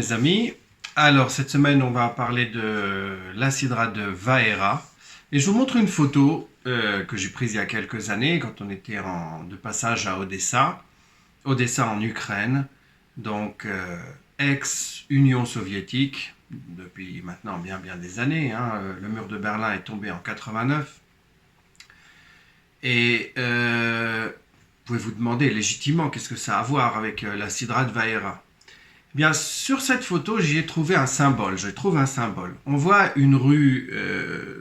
mes amis. Alors cette semaine on va parler de la Sidra de Vaera et je vous montre une photo que j'ai prise il y a quelques années quand on était de passage à Odessa en Ukraine, donc ex-Union soviétique depuis maintenant bien des années. Le mur de Berlin est tombé en 89 et vous pouvez vous demander légitimement qu'est-ce que ça a à voir avec la Sidra de Vaera. Bien, sur cette photo, j'y ai trouvé un symbole. Je trouve un symbole. On voit une rue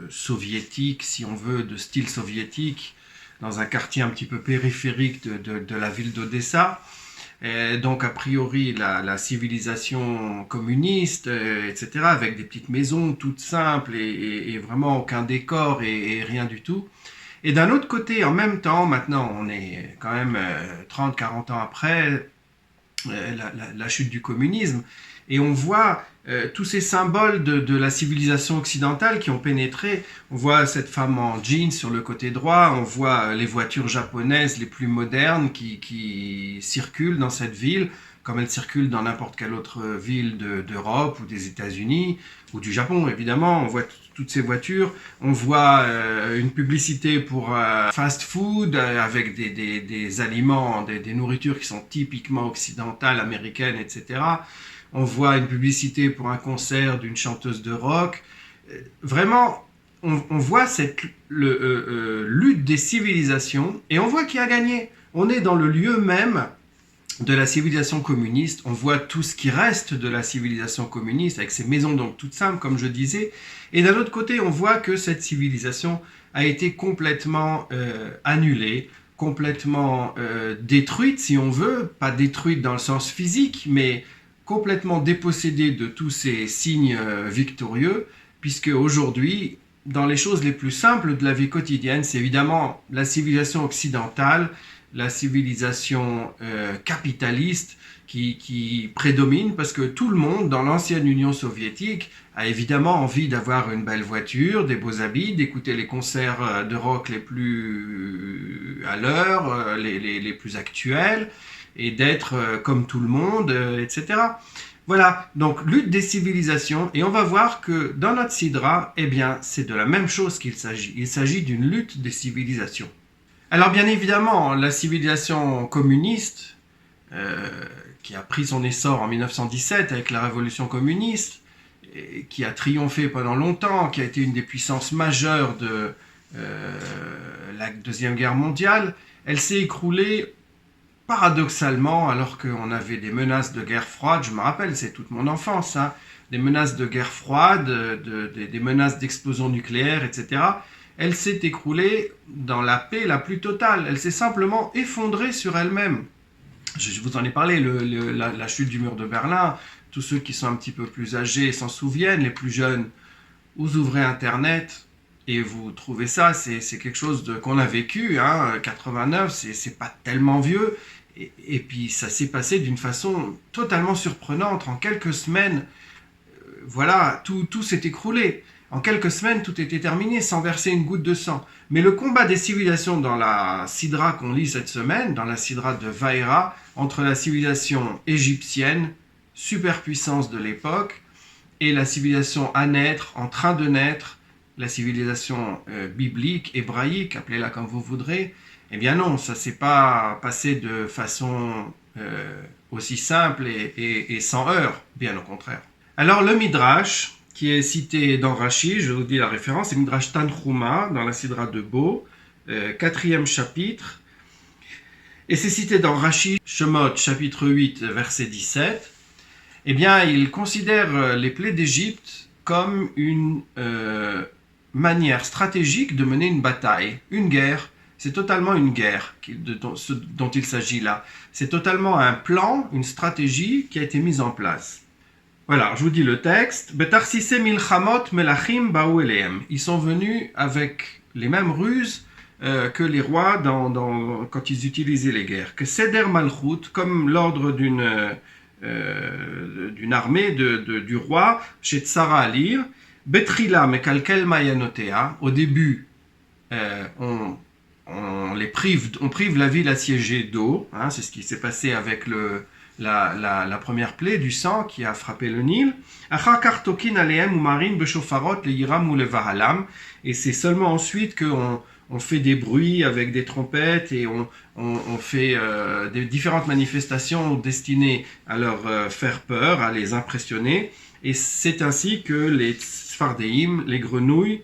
soviétique, si on veut, de style soviétique, dans un quartier un petit peu périphérique de la ville d'Odessa. Donc, a priori, la civilisation communiste, etc., avec des petites maisons toutes simples et vraiment aucun décor et rien du tout. Et d'un autre côté, en même temps, maintenant, on est quand même 30-40 ans après, la chute du communisme, et on voit tous ces symboles de la civilisation occidentale qui ont pénétré. On voit cette femme en jeans sur le côté droit, on voit les voitures japonaises les plus modernes qui circulent dans cette ville, comme elles circulent dans n'importe quelle autre ville d'Europe ou des États-Unis, ou du Japon évidemment. On voit toutes ces voitures, on voit une publicité pour fast-food avec des aliments, des nourritures qui sont typiquement occidentales, américaines, etc. On voit une publicité pour un concert d'une chanteuse de rock. Vraiment, on voit cette lutte des civilisations et on voit qui a gagné. On est dans le lieu même de la civilisation communiste, on voit tout ce qui reste de la civilisation communiste, avec ces maisons donc toutes simples, comme je disais, et d'un autre côté, on voit que cette civilisation a été complètement annulée, complètement détruite, si on veut, pas détruite dans le sens physique, mais complètement dépossédée de tous ces signes victorieux, puisque aujourd'hui, dans les choses les plus simples de la vie quotidienne, c'est évidemment la civilisation occidentale, la civilisation capitaliste qui prédomine, parce que tout le monde dans l'ancienne Union soviétique a évidemment envie d'avoir une belle voiture, des beaux habits, d'écouter les concerts de rock les plus à l'heure, les plus actuels, et d'être comme tout le monde, etc. Voilà, donc lutte des civilisations, et on va voir que dans notre Sidra, eh bien, c'est de la même chose qu'il s'agit. Il s'agit d'une lutte des civilisations. Alors bien évidemment, la civilisation communiste, qui a pris son essor en 1917 avec la révolution communiste, et qui a triomphé pendant longtemps, qui a été une des puissances majeures de la Deuxième Guerre mondiale, elle s'est écroulée paradoxalement alors qu'on avait des menaces de guerre froide. Je me rappelle, c'est toute mon enfance, des menaces de guerre froide, des menaces d'explosion nucléaire, etc. Elle s'est écroulée dans la paix la plus totale. Elle s'est simplement effondrée sur elle-même. Je vous en ai parlé, la chute du mur de Berlin. Tous ceux qui sont un petit peu plus âgés s'en souviennent. Les plus jeunes, vous ouvrez Internet et vous trouvez ça. C'est quelque chose qu'on a vécu. 89, c'est pas tellement vieux. Et puis ça s'est passé d'une façon totalement surprenante. En quelques semaines, voilà, tout s'est écroulé. En quelques semaines, tout était terminé sans verser une goutte de sang. Mais le combat des civilisations dans la Sidra qu'on lit cette semaine, dans la Sidra de Vaera, entre la civilisation égyptienne, superpuissance de l'époque, et la civilisation à naître, en train de naître, la civilisation biblique, hébraïque, appelez-la comme vous voudrez, eh bien non, ça ne s'est pas passé de façon aussi simple et sans heurts, bien au contraire. Alors le Midrash, qui est cité dans Rashi, je vous dis la référence, c'est Midrash Tanhuma, dans la Sidra de Bo, 4e chapitre, et c'est cité dans Rashi, Shemot, chapitre 8, verset 17. Eh bien, il considère les plaies d'Égypte comme une manière stratégique de mener une bataille, une guerre. C'est totalement une guerre dont il s'agit là. C'est totalement un plan, une stratégie qui a été mise en place. Voilà, je vous dis le texte. Ils sont venus avec les mêmes ruses que les rois quand ils utilisaient les guerres. Que Seder Malchut, comme l'ordre d'une armée du roi, chez Tsara à lire. Betrila mekalkel mayanotea. Au début, on prive la ville assiégée d'eau. C'est ce qui s'est passé avec la première plaie du sang qui a frappé le Nil. Et c'est seulement ensuite qu'on fait des bruits avec des trompettes et on fait des différentes manifestations destinées à leur faire peur, à les impressionner. Et c'est ainsi que les Sfardéim, les grenouilles,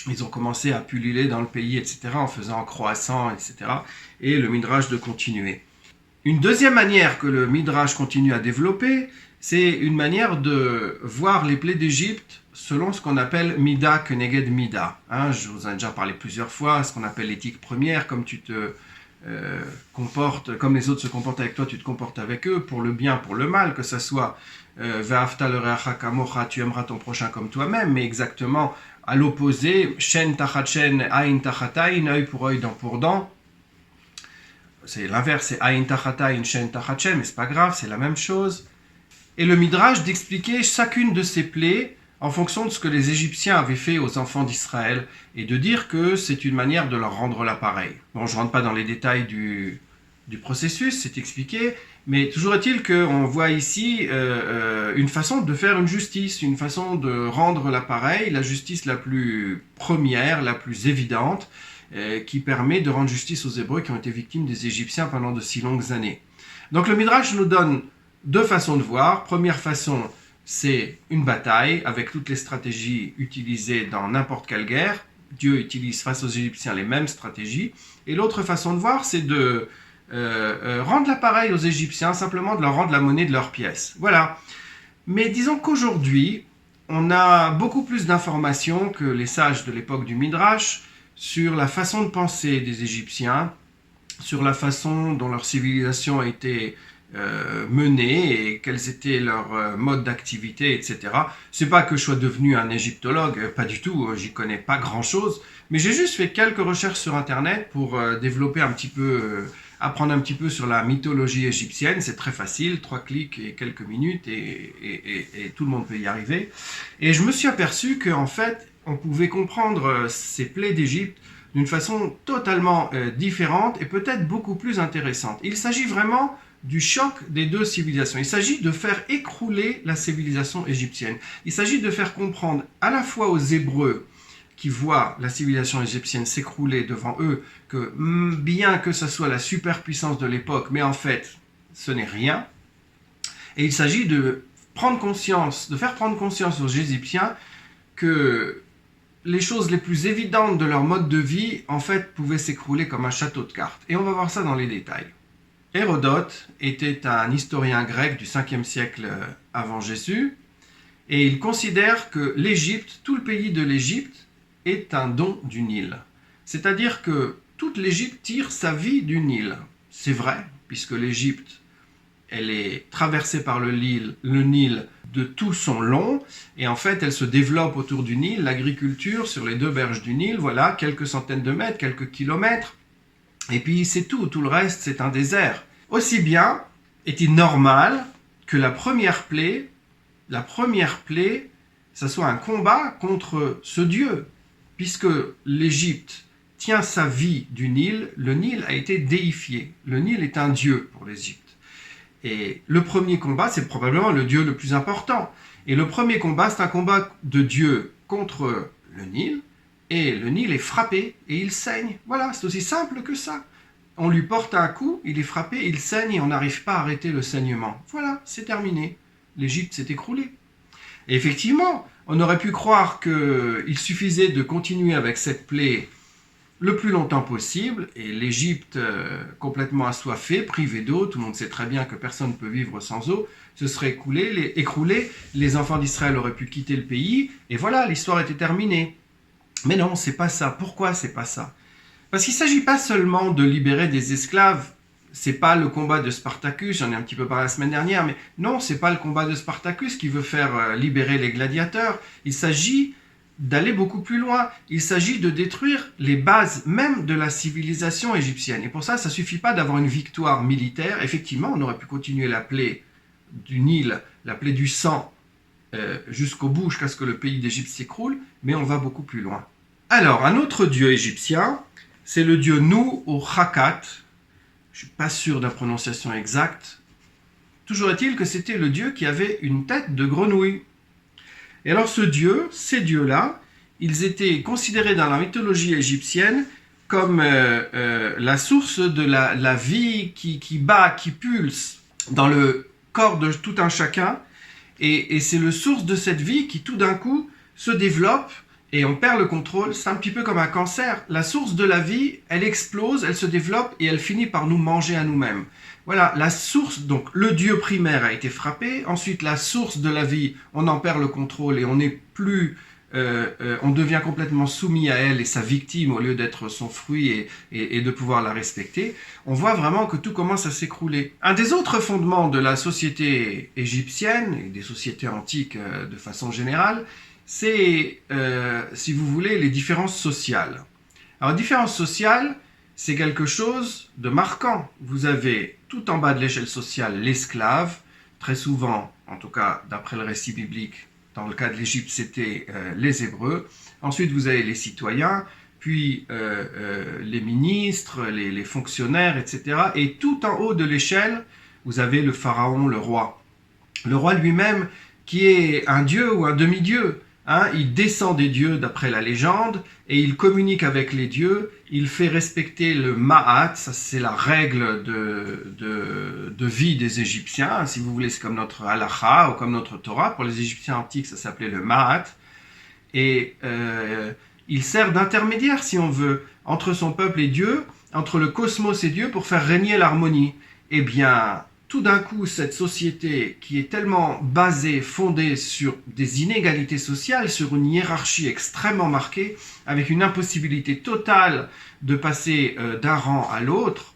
ils ont commencé à pulluler dans le pays, etc., en faisant un croissant, etc., et le Midrash de continuer. Une deuxième manière que le Midrash continue à développer, c'est une manière de voir les plaies d'Égypte selon ce qu'on appelle Mida Keneged Mida. Je vous en ai déjà parlé plusieurs fois, ce qu'on appelle l'éthique première, comme tu te comportes, comme les autres se comportent avec toi, tu te comportes avec eux, pour le bien, pour le mal, que ce soit Ve'afta l'oreacha kamocha, tu aimeras ton prochain comme toi-même, mais exactement à l'opposé, Shen tachat shen, aïn tachat aïn, œil pour œil, dent pour dent. C'est l'inverse, c'est aïn tachat aïn, shen tachat shen, mais c'est pas grave, c'est la même chose. Et le Midrash d'expliquer chacune de ces plaies en fonction de ce que les Égyptiens avaient fait aux enfants d'Israël et de dire que c'est une manière de leur rendre l'appareil. Bon, je ne rentre pas dans les détails du processus, c'est expliqué, mais toujours est-il qu'on voit ici une façon de faire une justice, une façon de rendre l'appareil, la justice la plus première, la plus évidente, qui permet de rendre justice aux Hébreux qui ont été victimes des Égyptiens pendant de si longues années. Donc le Midrash nous donne deux façons de voir. Première façon, c'est une bataille avec toutes les stratégies utilisées dans n'importe quelle guerre. Dieu utilise face aux Égyptiens les mêmes stratégies. Et l'autre façon de voir, c'est de rendre l'appareil aux Égyptiens, simplement de leur rendre la monnaie de leurs pièces. Voilà. Mais disons qu'aujourd'hui, on a beaucoup plus d'informations que les sages de l'époque du Midrash sur la façon de penser des Égyptiens, sur la façon dont leur civilisation a été menée et quels étaient leurs modes d'activité, etc. C'est pas que je sois devenu un égyptologue, pas du tout, j'y connais pas grand-chose, mais j'ai juste fait quelques recherches sur Internet pour développer un petit peu, apprendre un petit peu sur la mythologie égyptienne. C'est très facile, 3 clics et quelques minutes et tout le monde peut y arriver. Et je me suis aperçu qu'en fait, on pouvait comprendre ces plaies d'Égypte d'une façon totalement différente et peut-être beaucoup plus intéressante. Il s'agit vraiment du choc des deux civilisations. Il s'agit de faire écrouler la civilisation égyptienne. Il s'agit de faire comprendre à la fois aux Hébreux qui voient la civilisation égyptienne s'écrouler devant eux que bien que ce soit la superpuissance de l'époque, mais en fait, ce n'est rien. Et il s'agit de prendre conscience, de faire prendre conscience aux Égyptiens que les choses les plus évidentes de leur mode de vie, en fait, pouvaient s'écrouler comme un château de cartes. Et on va voir ça dans les détails. Hérodote était un historien grec du 5e siècle avant Jésus, et il considère que l'Égypte, tout le pays de l'Égypte, est un don du Nil. C'est-à-dire que toute l'Égypte tire sa vie du Nil. C'est vrai, puisque l'Égypte, elle est traversée par le Nil de tout son long, et en fait, elle se développe autour du Nil, l'agriculture sur les 2 berges du Nil, voilà, quelques centaines de mètres, quelques kilomètres, et puis c'est tout le reste, c'est un désert. Aussi bien est-il normal que la première plaie, ça soit un combat contre ce Dieu, puisque l'Égypte tient sa vie du Nil, le Nil a été déifié, le Nil est un Dieu pour l'Égypte. Et le premier combat, c'est probablement le Dieu le plus important. Et le premier combat, c'est un combat de Dieu contre le Nil, et le Nil est frappé et il saigne. Voilà, c'est aussi simple que ça. On lui porte un coup, il est frappé, il saigne et on n'arrive pas à arrêter le saignement. Voilà, c'est terminé. L'Égypte s'est écroulée. Et effectivement, on aurait pu croire qu'il suffisait de continuer avec cette plaie le plus longtemps possible, et l'Égypte complètement assoiffée, privée d'eau, tout le monde sait très bien que personne ne peut vivre sans eau, se serait écroulé, les enfants d'Israël auraient pu quitter le pays, et voilà, l'histoire était terminée. Mais non, c'est pas ça. Pourquoi c'est pas ça ? Parce qu'il ne s'agit pas seulement de libérer des esclaves, c'est pas le combat de Spartacus, j'en ai un petit peu parlé la semaine dernière, mais non, c'est pas le combat de Spartacus qui veut faire libérer les gladiateurs, il s'agit d'aller beaucoup plus loin. Il s'agit de détruire les bases même de la civilisation égyptienne. Et pour ça, ça ne suffit pas d'avoir une victoire militaire. Effectivement, on aurait pu continuer la plaie du Nil, la plaie du sang, jusqu'au bout, jusqu'à ce que le pays d'Égypte s'écroule, mais on va beaucoup plus loin. Alors, un autre dieu égyptien, c'est le dieu Nou ou Hakat. Je ne suis pas sûr de la prononciation exacte. Toujours est-il que c'était le dieu qui avait une tête de grenouille. Et alors ces dieux-là, ils étaient considérés dans la mythologie égyptienne comme la source de la vie qui bat, qui pulse dans le corps de tout un chacun. Et c'est le source de cette vie qui tout d'un coup se développe et on perd le contrôle. C'est un petit peu comme un cancer. La source de la vie, elle explose, elle se développe et elle finit par nous manger à nous-mêmes. Voilà, la source, donc le dieu primaire a été frappé. Ensuite, la source de la vie, on en perd le contrôle et on n'est plus... on devient complètement soumis à elle et sa victime au lieu d'être son fruit et de pouvoir la respecter. On voit vraiment que tout commence à s'écrouler. Un des autres fondements de la société égyptienne et des sociétés antiques de façon générale, c'est, si vous voulez, les différences sociales. Alors, différences sociales, c'est quelque chose de marquant. Vous avez tout en bas de l'échelle sociale l'esclave, très souvent, en tout cas d'après le récit biblique, dans le cas de l'Égypte, c'était les Hébreux. Ensuite, vous avez les citoyens, puis les ministres, les fonctionnaires, etc. Et tout en haut de l'échelle, vous avez le pharaon, le roi. Le roi lui-même, qui est un dieu ou un demi-dieu. Hein, il descend des dieux d'après la légende et il communique avec les dieux. Il fait respecter le Ma'at, ça c'est la règle de vie des Égyptiens. Si vous voulez, c'est comme notre Halakha ou comme notre Torah. Pour les Égyptiens antiques, ça s'appelait le Ma'at. Et il sert d'intermédiaire, si on veut, entre son peuple et Dieu, entre le cosmos et Dieu, pour faire régner l'harmonie. Eh bien, tout d'un coup, cette société qui est tellement basée, fondée sur des inégalités sociales, sur une hiérarchie extrêmement marquée, avec une impossibilité totale de passer d'un rang à l'autre,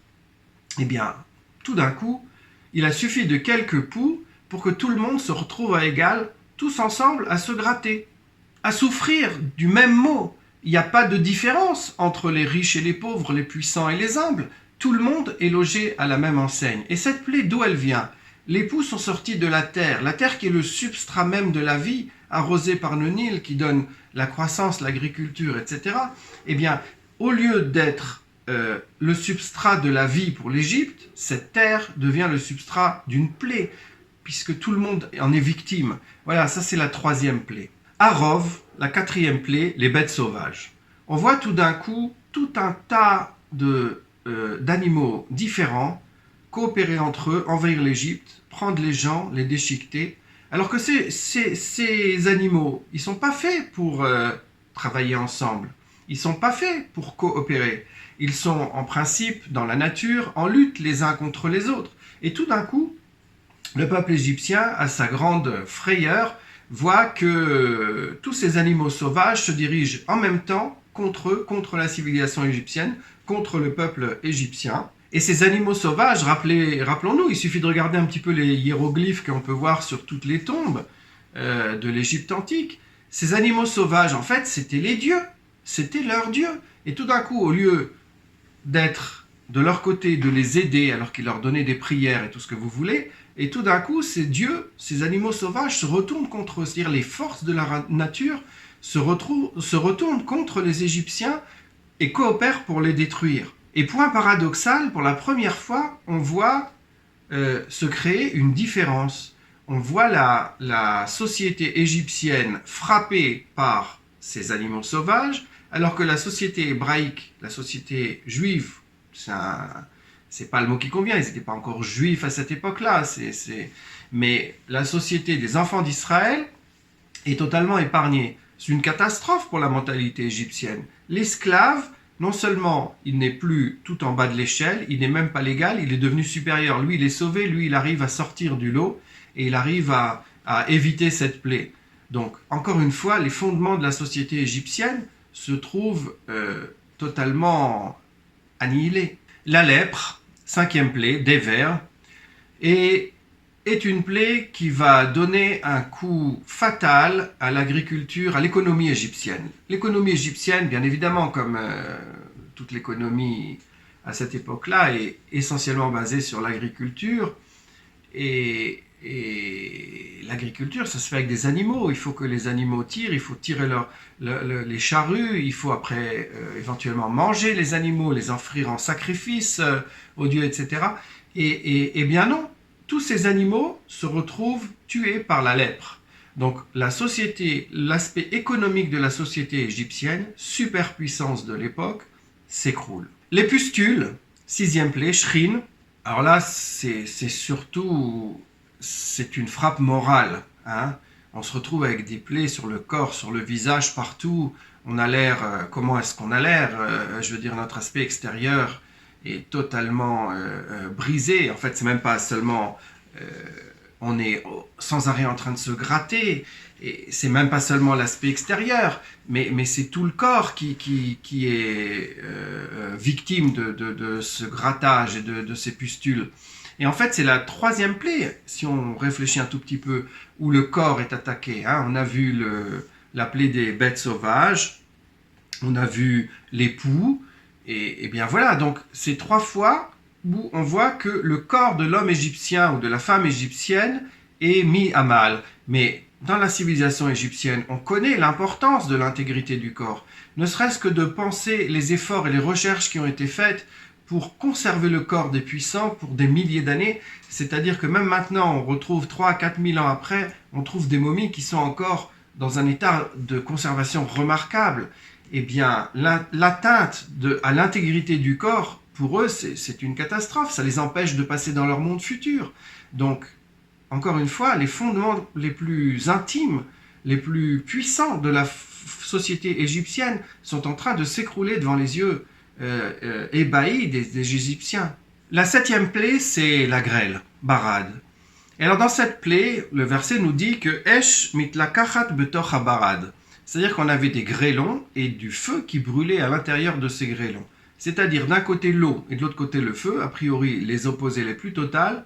eh bien, tout d'un coup, il a suffi de quelques poux pour que tout le monde se retrouve à égal, tous ensemble, à se gratter, à souffrir du même mot. Il n'y a pas de différence entre les riches et les pauvres, les puissants et les humbles. Tout le monde est logé à la même enseigne. Et cette plaie, d'où elle vient? Les poux sont sortis de la terre qui est le substrat même de la vie, arrosée par le Nil, qui donne la croissance, l'agriculture, etc. Eh bien, au lieu d'être le substrat de la vie pour l'Égypte, cette terre devient le substrat d'une plaie, puisque tout le monde en est victime. Voilà, ça c'est la troisième plaie. À Rov, la quatrième plaie, les bêtes sauvages. On voit tout d'un coup tout un tas d'animaux différents coopérer entre eux, envahir l'Égypte, prendre les gens, les déchiqueter. Alors que ces animaux, ils ne sont pas faits pour travailler ensemble. Ils ne sont pas faits pour coopérer. Ils sont en principe dans la nature, en lutte les uns contre les autres. Et tout d'un coup, le peuple égyptien, à sa grande frayeur, voit que tous ces animaux sauvages se dirigent en même temps contre eux, contre la civilisation égyptienne, contre le peuple égyptien. Et ces animaux sauvages, rappelons-nous, il suffit de regarder un petit peu les hiéroglyphes qu'on peut voir sur toutes les tombes de l'Égypte antique. Ces animaux sauvages, en fait, c'était les dieux, c'était leurs dieux. Et tout d'un coup, au lieu d'être de leur côté, de les aider alors qu'ils leur donnaient des prières et tout ce que vous voulez, et tout d'un coup, ces dieux, ces animaux sauvages se retournent contre eux. C'est-à-dire les forces de la nature se retournent contre les Égyptiens et coopèrent pour les détruire. Et point paradoxal, pour la première fois, on voit se créer une différence. On voit la société égyptienne frappée par ces animaux sauvages, alors que la société hébraïque, la société juive, c'est pas le mot qui convient, ils n'étaient pas encore juifs à cette époque-là, mais la société des enfants d'Israël est totalement épargnée. C'est une catastrophe pour la mentalité égyptienne. L'esclave, non seulement il n'est plus tout en bas de l'échelle, il n'est même pas légal, il est devenu supérieur. Lui, il est sauvé, lui, il arrive à sortir du lot et il arrive à éviter cette plaie. Donc, encore une fois, les fondements de la société égyptienne se trouvent totalement annihilés. La lèpre, cinquième plaie, des vers, est une plaie qui va donner un coup fatal à l'agriculture, à l'économie égyptienne. L'économie égyptienne, bien évidemment, comme toute l'économie à cette époque-là, est essentiellement basée sur l'agriculture. Et l'agriculture, ça se fait avec des animaux. Il faut que les animaux tirent, il faut tirer les charrues, il faut après éventuellement manger les animaux, les offrir en sacrifice aux dieux, etc. Et bien non. tous ces animaux se retrouvent tués par la lèpre. Donc la société, l'aspect économique de la société égyptienne, superpuissance de l'époque, s'écroule. Les pustules, sixième plaie, shrine. Alors là, c'est surtout, c'est une frappe morale. Hein. On se retrouve avec des plaies sur le corps, sur le visage, partout. On a l'air, comment est-ce qu'on a l'air je veux dire, notre aspect extérieur est totalement brisé. En fait, c'est même pas seulement, on est sans arrêt en train de se gratter. Et c'est même pas seulement l'aspect extérieur, mais c'est tout le corps qui est victime de ce grattage et de ces pustules. Et en fait, c'est la troisième plaie, si on réfléchit un tout petit peu, où le corps est attaqué. Hein. On a vu la plaie des bêtes sauvages, on a vu les poux, et bien voilà, donc c'est 3 fois où on voit que le corps de l'homme égyptien ou de la femme égyptienne est mis à mal. Mais dans la civilisation égyptienne, on connaît l'importance de l'intégrité du corps, ne serait-ce que de penser les efforts et les recherches qui ont été faites pour conserver le corps des puissants pour des milliers d'années, c'est-à-dire que même maintenant, on retrouve 3 à 4 000 ans après, on trouve des momies qui sont encore dans un état de conservation remarquable. Eh bien, l'atteinte à l'intégrité du corps, pour eux, c'est une catastrophe, ça les empêche de passer dans leur monde futur. Donc, encore une fois, les fondements les plus intimes, les plus puissants de la société égyptienne sont en train de s'écrouler devant les yeux ébahis des Égyptiens. La 7e plaie, c'est la grêle, barad. Et alors dans cette plaie, le verset nous dit que Esh mitlakachat betoch habarad. C'est-à-dire qu'on avait des grêlons et du feu qui brûlait à l'intérieur de ces grêlons. C'est-à-dire d'un côté l'eau et de l'autre côté le feu, a priori les opposés les plus totales.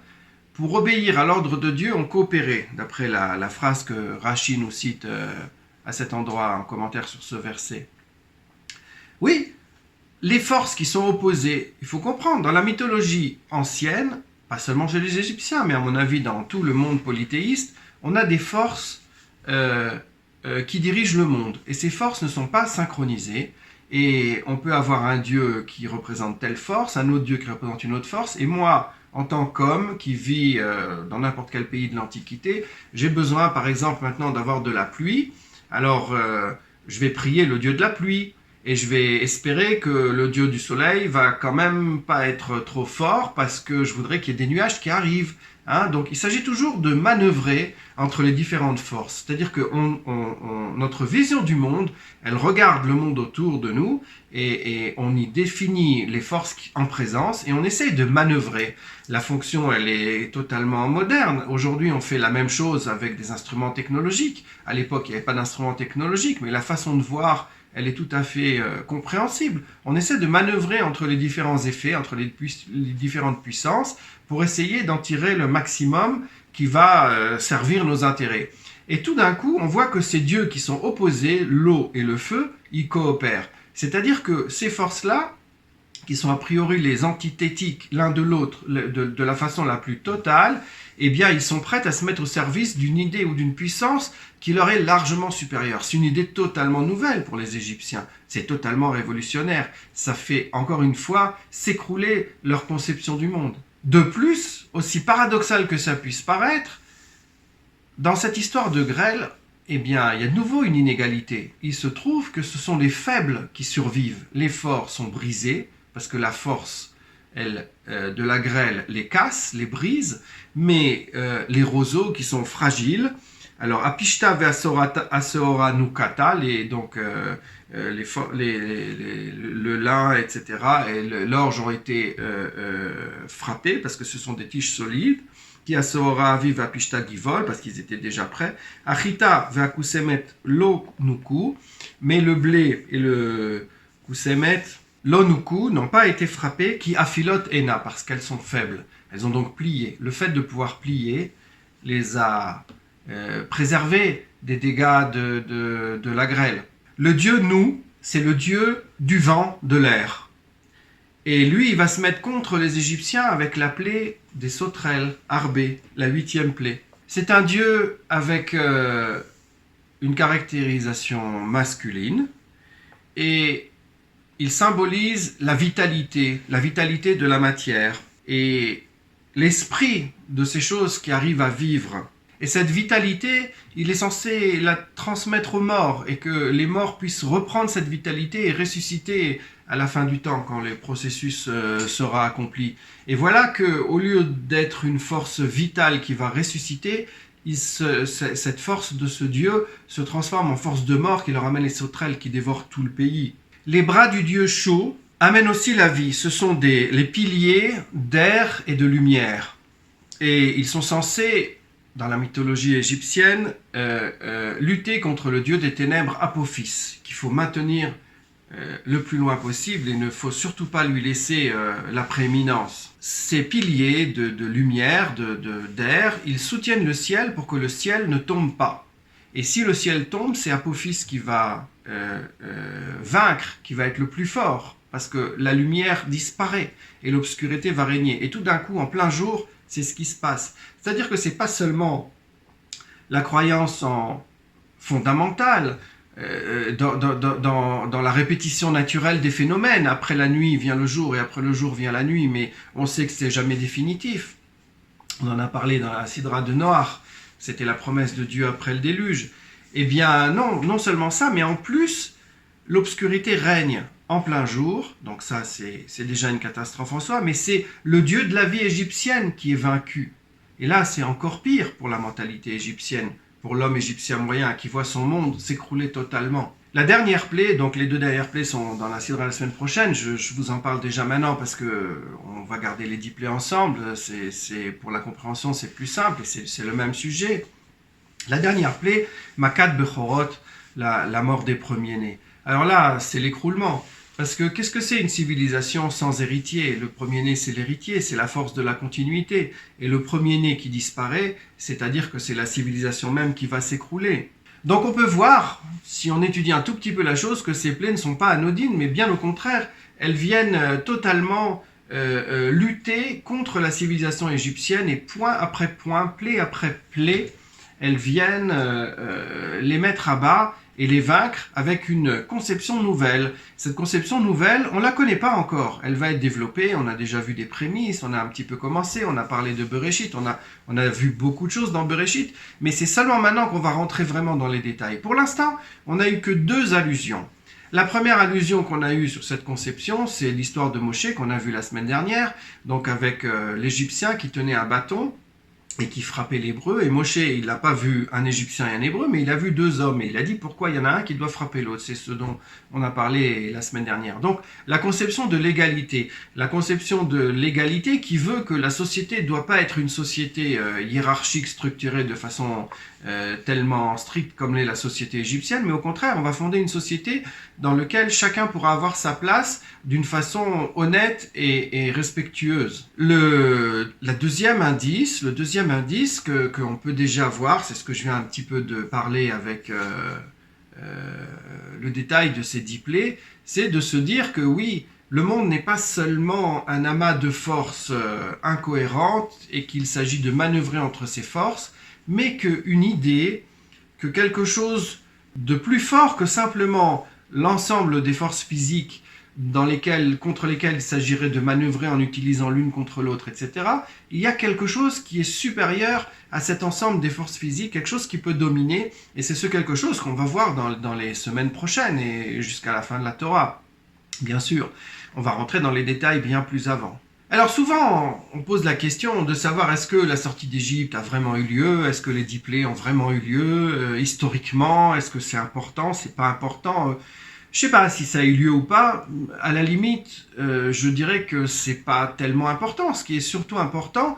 Pour obéir à l'ordre de Dieu, on coopérait, d'après la phrase que Rashi nous cite à cet endroit en commentaire sur ce verset. Oui, les forces qui sont opposées, il faut comprendre, dans la mythologie ancienne, pas seulement chez les Égyptiens, mais à mon avis dans tout le monde polythéiste, on a des forces qui dirigent le monde. Et ces forces ne sont pas synchronisées. Et on peut avoir un dieu qui représente telle force, un autre dieu qui représente une autre force. Et moi, en tant qu'homme qui vit dans n'importe quel pays de l'Antiquité, j'ai besoin, par exemple, maintenant d'avoir de la pluie. Alors, je vais prier le dieu de la pluie. Et je vais espérer que le dieu du soleil va quand même pas être trop fort parce que je voudrais qu'il y ait des nuages qui arrivent. Hein. Donc il s'agit toujours de manœuvrer entre les différentes forces. C'est-à-dire que notre vision du monde, elle regarde le monde autour de nous et on y définit les forces en présence et on essaye de manœuvrer. La fonction, elle est totalement moderne. Aujourd'hui, on fait la même chose avec des instruments technologiques. À l'époque, il n'y avait pas d'instruments technologiques, mais la façon de voir, elle est tout à fait compréhensible. On essaie de manœuvrer entre les différents effets, entre les différentes puissances, pour essayer d'en tirer le maximum qui va servir nos intérêts. Et tout d'un coup, on voit que ces dieux qui sont opposés, l'eau et le feu, ils coopèrent. C'est-à-dire que ces forces-là, qui sont a priori les antithétiques l'un de l'autre de la façon la plus totale, eh bien, ils sont prêts à se mettre au service d'une idée ou d'une puissance qui leur est largement supérieure. C'est une idée totalement nouvelle pour les Égyptiens. C'est totalement révolutionnaire. Ça fait, encore une fois, s'écrouler leur conception du monde. De plus, aussi paradoxal que ça puisse paraître, dans cette histoire de grêle, eh bien, il y a de nouveau une inégalité. Il se trouve que ce sont les faibles qui survivent. Les forts sont brisés, parce que la force de la grêle les casse, les brise, mais les roseaux qui sont fragiles, alors apishta ve'aseora nukata, donc le lin, etc., et l'orge ont été frappés parce que ce sont des tiges solides, qui aseora aviv apishta givol, parce qu'ils étaient déjà prêts, achita ve'akusemet lo nuku, mais le blé et le kusemet l'onuku n'ont pas été frappées, qui affilote ena, parce qu'elles sont faibles. Elles ont donc plié. Le fait de pouvoir plier les a préservées des dégâts de la grêle. Le dieu Nou, c'est le dieu du vent, de l'air. Et lui, il va se mettre contre les Égyptiens avec la plaie des sauterelles, Arbé, la 8e plaie. C'est un dieu avec une caractérisation masculine, et il symbolise la vitalité de la matière. Et l'esprit de ces choses qui arrivent à vivre. Et cette vitalité, il est censé la transmettre aux morts et que les morts puissent reprendre cette vitalité et ressusciter à la fin du temps quand le processus sera accompli. Et voilà qu'au lieu d'être une force vitale qui va ressusciter, cette force de ce Dieu se transforme en force de mort qui leur amène les sauterelles qui dévorent tout le pays. Les bras du Dieu chaud amènent aussi la vie. Ce sont les piliers d'air et de lumière. Et ils sont censés, dans la mythologie égyptienne, lutter contre le dieu des ténèbres Apophis, qu'il faut maintenir le plus loin possible et il ne faut surtout pas lui laisser la prééminence. Ces piliers de lumière, d'air, ils soutiennent le ciel pour que le ciel ne tombe pas. Et si le ciel tombe, c'est Apophis qui va vaincre, qui va être le plus fort, parce que la lumière disparaît et l'obscurité va régner. Et tout d'un coup, en plein jour, c'est ce qui se passe. C'est-à-dire que ce n'est pas seulement la croyance en fondamentale, dans la répétition naturelle des phénomènes. Après la nuit vient le jour et après le jour vient la nuit, mais on sait que c'est jamais définitif. On en a parlé dans la Sidra de Noach, c'était la promesse de Dieu après le déluge. Eh bien non seulement ça, mais en plus, l'obscurité règne en plein jour, donc ça c'est déjà une catastrophe en soi, mais c'est le dieu de la vie égyptienne qui est vaincu. Et là c'est encore pire pour la mentalité égyptienne, pour l'homme égyptien moyen qui voit son monde s'écrouler totalement. La dernière plaie, donc les deux dernières plaies sont dans la Sidra la semaine prochaine, je vous en parle déjà maintenant parce que on va garder les 10 plaies ensemble, pour la compréhension c'est plus simple et c'est le même sujet. La dernière plaie, Makat Bechorot, la mort des premiers-nés. Alors là, c'est l'écroulement. Parce que qu'est-ce que c'est une civilisation sans héritier? Le premier-né, c'est l'héritier, c'est la force de la continuité. Et le premier-né qui disparaît, c'est-à-dire que c'est la civilisation même qui va s'écrouler. Donc on peut voir, si on étudie un tout petit peu la chose, que ces plaies ne sont pas anodines, mais bien au contraire, elles viennent totalement lutter contre la civilisation égyptienne et point après point, plaie après plaie, elles viennent les mettre à bas et les vaincre avec une conception nouvelle. Cette conception nouvelle, on ne la connaît pas encore. Elle va être développée, on a déjà vu des prémices, on a un petit peu commencé, on a parlé de Bereshit, on a vu beaucoup de choses dans Bereshit, mais c'est seulement maintenant qu'on va rentrer vraiment dans les détails. Pour l'instant, on n'a eu que 2 allusions. La première allusion qu'on a eue sur cette conception, c'est l'histoire de Moshe qu'on a vu la semaine dernière, donc avec l'Égyptien qui tenait un bâton et qui frappait l'hébreu, et Moshe, il n'a pas vu un Égyptien et un hébreu, mais il a vu 2 hommes, et il a dit pourquoi il y en a un qui doit frapper l'autre, c'est ce dont on a parlé la semaine dernière. Donc, la conception de l'égalité qui veut que la société ne doit pas être une société hiérarchique, structurée de façon tellement stricte comme l'est la société égyptienne, mais au contraire, on va fonder une société dans laquelle chacun pourra avoir sa place d'une façon honnête et respectueuse. Le deuxième indice qu'on peut déjà voir, c'est ce que je viens un petit peu de parler avec le détail de ces 10 plaies, c'est de se dire que oui, le monde n'est pas seulement un amas de forces incohérentes et qu'il s'agit de manœuvrer entre ces forces, mais qu'une idée, que quelque chose de plus fort que simplement l'ensemble des forces physiques contre lesquelles il s'agirait de manœuvrer en utilisant l'une contre l'autre, etc., il y a quelque chose qui est supérieur à cet ensemble des forces physiques, quelque chose qui peut dominer, et c'est ce quelque chose qu'on va voir dans les semaines prochaines et jusqu'à la fin de la Torah. Bien sûr, on va rentrer dans les détails bien plus avant. Alors souvent, on pose la question de savoir est-ce que la sortie d'Égypte a vraiment eu lieu, est-ce que les 10 plaies ont vraiment eu lieu, historiquement, est-ce que c'est important, c'est pas important. Je sais pas si ça a eu lieu ou pas. À la limite, je dirais que c'est pas tellement important. Ce qui est surtout important,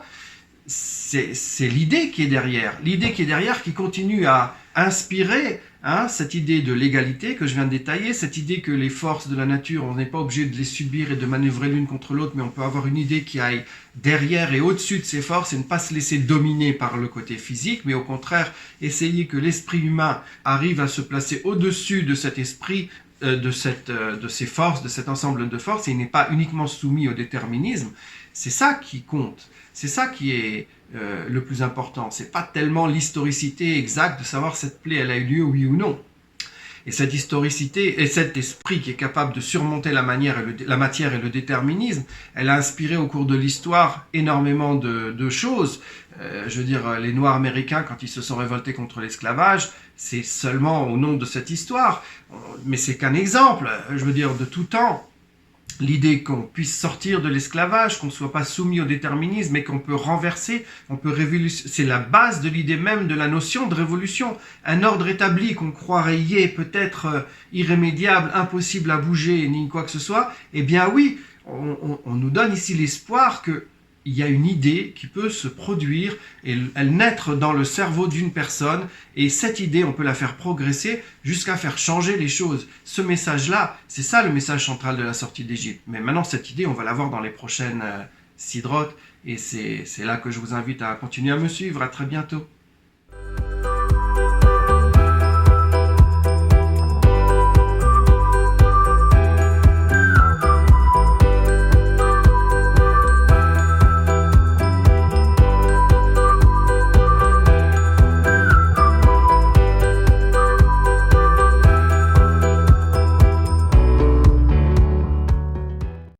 c'est l'idée qui est derrière. L'idée qui est derrière qui continue à inspirer cette idée de l'égalité que je viens de détailler, cette idée que les forces de la nature, on n'est pas obligé de les subir et de manœuvrer l'une contre l'autre, mais on peut avoir une idée qui aille derrière et au-dessus de ces forces et ne pas se laisser dominer par le côté physique, mais au contraire essayer que l'esprit humain arrive à se placer au-dessus de cet esprit, de ces forces, de cet ensemble de forces, et il n'est pas uniquement soumis au déterminisme. C'est ça qui compte, c'est ça qui est le plus important. C'est pas tellement l'historicité exacte de savoir cette plaie elle a eu lieu oui ou non. Et cette historicité et cet esprit qui est capable de surmonter la matière et le déterminisme, elle a inspiré au cours de l'histoire énormément de choses. Je veux dire, les Noirs américains, quand ils se sont révoltés contre l'esclavage, c'est seulement au nom de cette histoire. Mais c'est qu'un exemple, je veux dire, de tout temps. L'idée qu'on puisse sortir de l'esclavage, qu'on ne soit pas soumis au déterminisme, mais qu'on peut renverser, on peut révolutionner. C'est la base de l'idée même de la notion de révolution. Un ordre établi qu'on croirait y est peut-être irrémédiable, impossible à bouger, ni quoi que ce soit. Eh bien oui, on nous donne ici l'espoir que il y a une idée qui peut se produire et elle naître dans le cerveau d'une personne et cette idée, on peut la faire progresser jusqu'à faire changer les choses. Ce message-là, c'est ça le message central de la sortie d'Égypte. Mais maintenant, cette idée, on va la voir dans les prochaines sidrotes et c'est là que je vous invite à continuer à me suivre. À très bientôt.